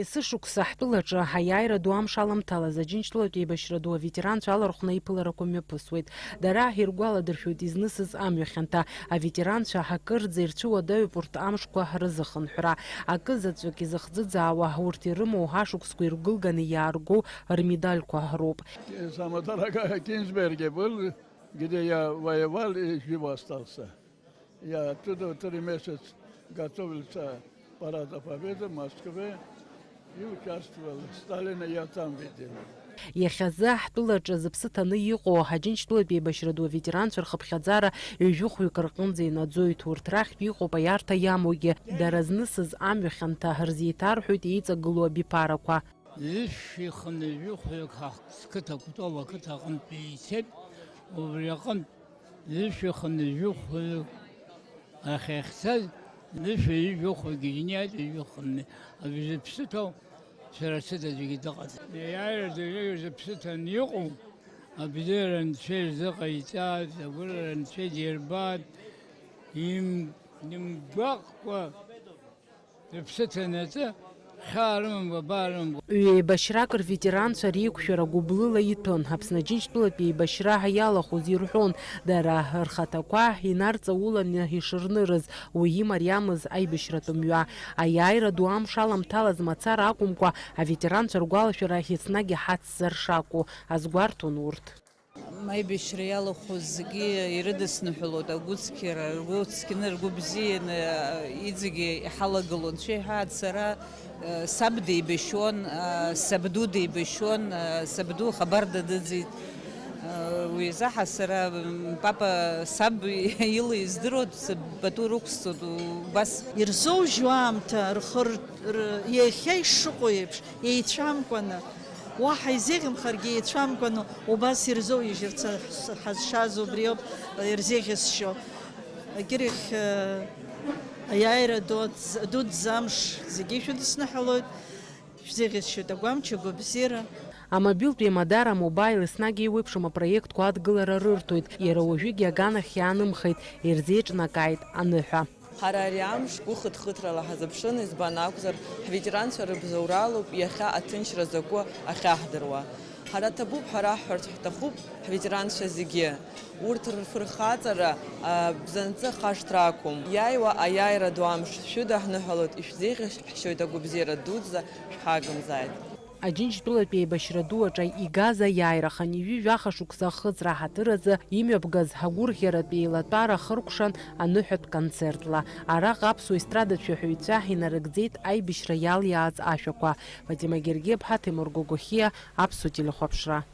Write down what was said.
Есышықәса ҳтәылаҿы ҳаиааира ду амш аламҭалаз Аџьынџьтәылатәи еибашьра ду аветеранцәа алархәны иԥыларақәа мҩаԥысуеит. Дара иргәаладыршәоит изнысыз амҩа аветеранцәа ҳакырӡа ирцәыуадаҩуп урҭ амшқәа рызыхынҳәра. Акы заҵәык изыхӡыӡаауа урҭ ирымоу ҳашықәсқәа иргәылганы иааргоу рмедальқәа роуп. Самодорогая Кинзберге был, где я воевал и жив остался. Я оттуда 3 месяца готовился парада Победы в Москве и участвовал. Сталина я там видел. Иахьазы ҳтәылаҿы зыԥсы ҭаны иҟоу Аџьынџьтәылатәи еибашьра ду аветеранцәа рхыԥхьаӡара ҩажәихәҩык рҟынӡа инаӡоит. Урҭ рахьтә иҟоуп аиарҭа иамоугьы. Дара знысыз амҩа хьанҭа рзеиҭарҳәоит еиҵагылоу абиԥарақәа. Ишихны ҩажәихәҩык ҳқыҭа Кутова ақыҭа аҟынтәи ицеит. Убри аҟынтә ишихны ҩажәихәҩык ахьахьцаз ишәҩажәихәҩык иниааит ижәихны абжьыԥсы ҭоу шәара сыҭаӡәгьы дыҟаӡам. Аиааира ду зыԥсы ҭаны иҟоу абзиара Анцәа ирзыҟаиҵаз, агәырӷьара Анцәа идирбан, имгәаҟкәа рыԥсы ҭанаҵы хьаа рымамкәа, баа рымамкәа. Ҩеибашьрак рветеранцәа реиқәшәара гәыблыла иҭәын. Аԥсны Аџьынџьтәылатәи еибашьра иалахәыз ирҳәон. Дара рхаҭақәа инарҵауланы ишырнырыз, уи имариамыз аибашьратә мҩа. Аиааира ду амш аламҭалаз мацара акәымкәа, аветеранцәа ргәалашәара еснагь иҳацзар шакәу азгәарҭон урҭ. Аибашьра иалахәыз зегьы ирыдысныҳәалоит агәыцқьара, ргәы цқьаны, ргәы бзианы иҵегьы иҳалагылон. Шәеиҳәааит, сара саб деибашьуан, сабду деибашьуан, сабду хабар дадыӡит. Уи азаҳа сара папа саб ила издыруа пату рықәсҵоит убас. Ирзоужьуа аамҭа рхы иахьа ишыҟоу еиԥш еицәамкәаны, уаҳа изеиӷьымхаргьы еицәамкәаны убас ирзоуижьырц ҳазшаз убри ауп ирзеиӷьасшьо. Акьырахь аиааира дуӡӡа амш зегьы шәыдысныҳәалоит, шәзеиӷьасшьоит агәамч, агәабзиара. Амобилтә еимадара амобаил еснагь еиуеиԥшым апроектқәа адгылара рырҭоит. Иара уажәыгьы аганахь иаанымхеит, ирзеиҿнакааит аныҳәа. Ҳара ари амш гәыхыҭхыҭрала ҳазыԥшын, избан акәзар, ҳветеранцәа рыбзоуралоуп иахьа аҭынчра закәу ахьаҳдыруа. Ҳара ҭабуп ҳәа раҳҳәарц ҳҭахуп ҳветеранцәа зегьы. Урҭ рфырхаҵара бзанҵы хашҭра ақәым. Иааиуа аиааира ду амш шәыдаҳныҳәалоит, ишәзеиӷьашьоит агәабзиара дуӡӡа, шәҳагымзааит. Аџьынџьтәылатәи еибашьра ду аҿы игаз аиааира ханиҩы-жәаха шықәса ахыҵра ҳаҭыразы имҩаԥгаз ҳагәырӷьаратәи еилатәара хыркәшан аныҳәатә концертла. Араҟа аԥсуа естрадатә шәаҳәаҩцәа инарыгӡеит аибашьра иалиааз ашәақәа. Фатима Гергиԥҳа, Тимур Гогохиа, Аԥсуа телехәаԥшра.